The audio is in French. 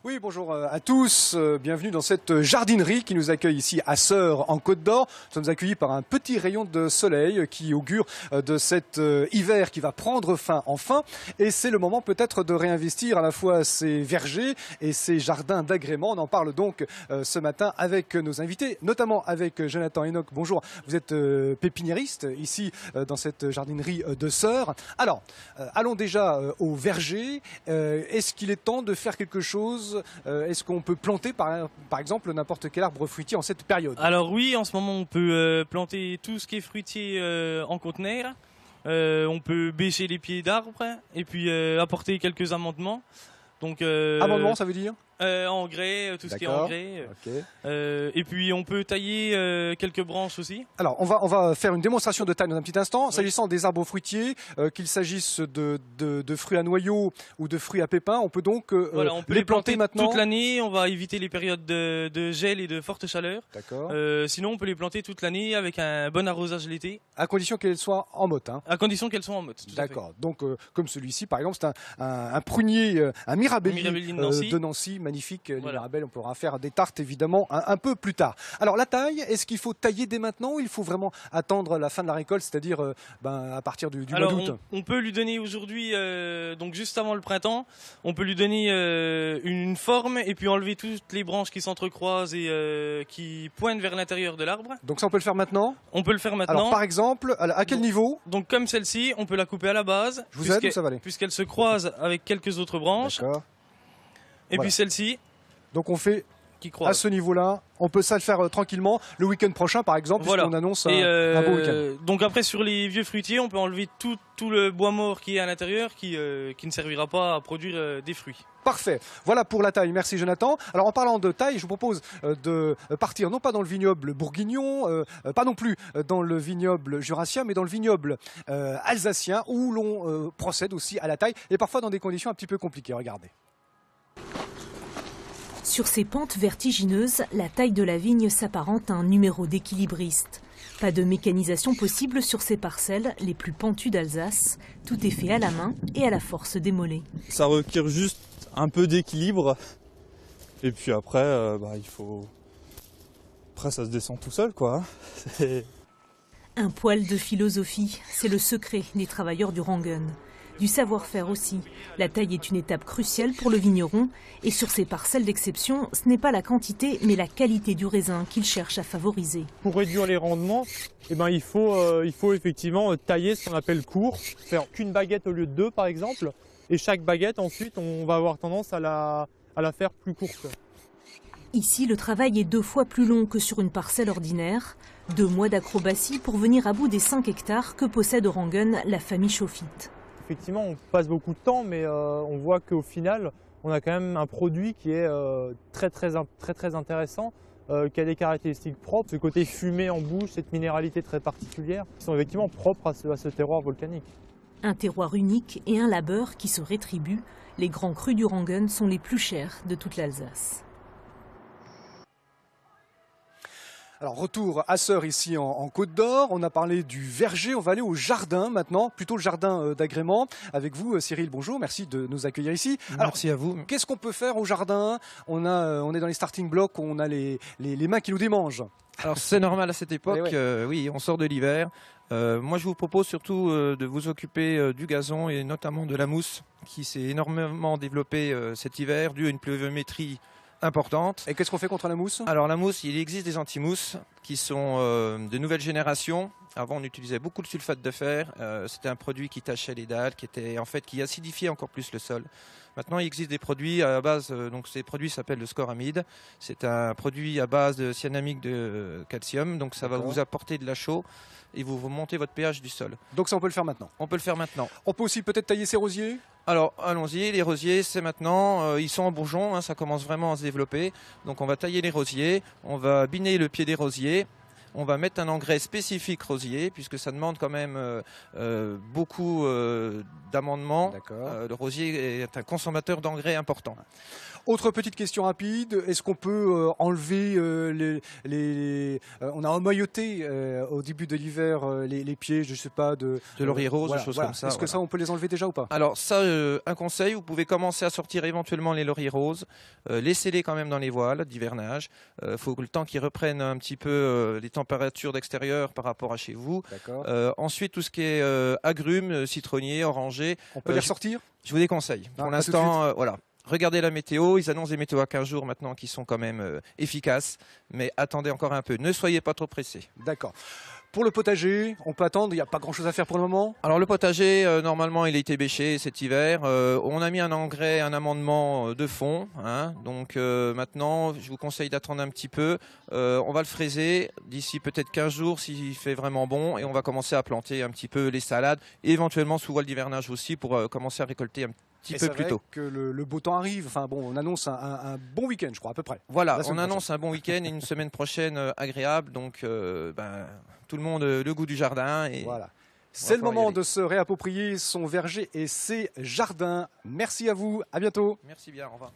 Oui, bonjour à tous. Bienvenue dans cette jardinerie qui nous accueille ici à Sœurs en Côte d'Or. Nous sommes accueillis par un petit rayon de soleil qui augure de cet hiver qui va prendre fin enfin. Et c'est le moment peut-être de réinvestir à la fois ces vergers et ces jardins d'agrément. On en parle donc ce matin avec nos invités, notamment avec Jonathan Enoch. Bonjour, vous êtes pépiniériste ici dans cette jardinerie de Sœurs. Alors, allons déjà au verger. Est-ce qu'il est temps de faire quelque chose? Est-ce qu'on peut planter par exemple n'importe quel arbre fruitier en cette période? Alors oui, en ce moment on peut planter tout ce qui est fruitier en conteneur. On peut bêcher les pieds d'arbres et puis apporter quelques amendements. Donc, amendement, ça veut dire? Engrais, tout ce qui est engrais. Okay. Et puis on peut tailler quelques branches aussi. Alors on va faire une démonstration de taille dans un petit instant. Oui. S'agissant des arbres fruitiers, qu'il s'agisse de fruits à noyaux ou de fruits à pépins, on peut donc voilà, on peut les planter maintenant toute l'année. On va éviter les périodes de gel et de forte chaleur. D'accord. Sinon on peut les planter toute l'année avec un bon arrosage l'été. À condition qu'elles soient en motte. Hein. À condition qu'elles soient en motte. D'accord. Donc comme celui-ci par exemple, c'est un prunier, un mirabelli de Nancy. Magnifique, voilà. Les mirabelles, on pourra faire des tartes évidemment un peu plus tard. Alors la taille, est-ce qu'il faut tailler dès maintenant ou il faut vraiment attendre la fin de la récolte, c'est-à-dire à partir du mois d'août? On peut lui donner aujourd'hui, donc juste avant le printemps, on peut lui donner une forme et puis enlever toutes les branches qui s'entrecroisent et qui pointent vers l'intérieur de l'arbre. Donc ça on peut le faire maintenant? On peut le faire maintenant. Alors par exemple, à quel niveau? Donc comme celle-ci, on peut la couper à la base. Je vous aide ou ça va aller? Puisqu'elle se croise avec quelques autres branches. D'accord. Et voilà. Puis celle-ci. Donc on fait à ce niveau-là, on peut ça le faire tranquillement le week-end prochain par exemple, voilà. Puisqu'on annonce un beau week-end. Donc après sur les vieux fruitiers, on peut enlever tout le bois mort qui est à l'intérieur qui ne servira pas à produire des fruits. Parfait, voilà pour la taille, merci Jonathan. Alors en parlant de taille, je vous propose de partir non pas dans le vignoble bourguignon, pas non plus dans le vignoble jurassien, mais dans le vignoble alsacien où l'on procède aussi à la taille et parfois dans des conditions un petit peu compliquées, regardez. Sur ces pentes vertigineuses, la taille de la vigne s'apparente à un numéro d'équilibriste. Pas de mécanisation possible sur ces parcelles les plus pentues d'Alsace. Tout est fait à la main et à la force des mollets. Ça requiert juste un peu d'équilibre. Et puis après, il faut... Après, ça se descend tout seul, quoi. Un poil de philosophie, c'est le secret des travailleurs du Rangen. Du savoir-faire aussi. La taille est une étape cruciale pour le vigneron et sur ces parcelles d'exception, ce n'est pas la quantité mais la qualité du raisin qu'il cherche à favoriser. Pour réduire les rendements, il faut effectivement tailler ce qu'on appelle court, faire qu'une baguette au lieu de deux par exemple, et chaque baguette ensuite on va avoir tendance à la faire plus courte. Ici, le travail est 2 fois plus long que sur une parcelle ordinaire. 2 mois d'acrobatie pour venir à bout des 5 hectares que possède au Rangen la famille Chauffitte. Effectivement, on passe beaucoup de temps, mais on voit qu'au final, on a quand même un produit qui est très intéressant, qui a des caractéristiques propres. Ce côté fumé en bouche, cette minéralité très particulière, qui sont effectivement propres à ce terroir volcanique. Un terroir unique et un labeur qui se rétribue. Les grands crus du Rangen sont les plus chers de toute l'Alsace. Alors retour à Sœurs ici en Côte d'Or, on a parlé du verger, on va aller au jardin maintenant, plutôt le jardin d'agrément. Avec vous Cyril, bonjour, merci de nous accueillir ici. Merci à vous. Qu'est-ce qu'on peut faire au jardin? On est dans les starting blocks, on a les mains qui nous démangent. Alors c'est normal à cette époque, oui, on sort de l'hiver. Moi je vous propose surtout de vous occuper du gazon et notamment de la mousse qui s'est énormément développée cet hiver dû à une pluviométrie importante. Et qu'est-ce qu'on fait contre la mousse? Alors la mousse, il existe des anti-mousses qui sont de nouvelle génération. Avant on utilisait beaucoup de sulfate de fer, c'était un produit qui tachait les dalles, qui acidifiait encore plus le sol. Maintenant il existe des produits à base, donc ces produits s'appellent le scoramide. C'est un produit à base de cyanamique de calcium, donc ça va vous apporter de la chaux et vous montez votre pH du sol. Donc ça on peut le faire maintenant? On peut le faire maintenant. On peut aussi peut-être tailler ces rosiers? Alors allons-y, les rosiers c'est maintenant, ils sont en bourgeon, ça commence vraiment à se développer. Donc on va tailler les rosiers, on va biner le pied des rosiers. On va mettre un engrais spécifique rosier puisque ça demande quand même beaucoup d'amendements. Le rosier est un consommateur d'engrais important. Autre petite question rapide, est-ce qu'on peut enlever on a emmailloté au début de l'hiver les pieds, je sais pas, de laurier rose, voilà, des choses voilà. comme ça. Est-ce que ça on peut les enlever déjà ou pas? Alors ça, un conseil, vous pouvez commencer à sortir éventuellement les lauriers roses, laissez-les quand même dans les voiles d'hivernage. Faut le temps qu'ils reprennent un petit peu les températures d'extérieur par rapport à chez vous. D'accord. Ensuite, tout ce qui est agrumes, citronniers, orangers, On peut les ressortir? je vous déconseille. Ah, Pour pas tout de l'instant, voilà. Regardez la météo, ils annoncent des météos à 15 jours maintenant qui sont quand même efficaces, mais attendez encore un peu, ne soyez pas trop pressés. D'accord. Pour le potager, on peut attendre, il n'y a pas grand-chose à faire pour le moment? Alors le potager, normalement, il a été bêché cet hiver. On a mis un engrais, un amendement de fond. Hein, donc maintenant, je vous conseille d'attendre un petit peu. On va le fraiser d'ici peut-être 15 jours s'il fait vraiment bon. Et on va commencer à planter un petit peu les salades. Et éventuellement sous voile d'hivernage aussi pour commencer à récolter un petit peu plus tôt. Que le beau temps arrive. Enfin bon, on annonce un bon week-end, je crois, à peu près. Voilà, La semaine on annonce un bon week-end et une semaine prochaine agréable. Donc tout le monde le goût du jardin. Et voilà. C'est le falloir y moment aller. de se réapproprier son verger et ses jardins. Merci à vous, à bientôt. Merci bien, au revoir.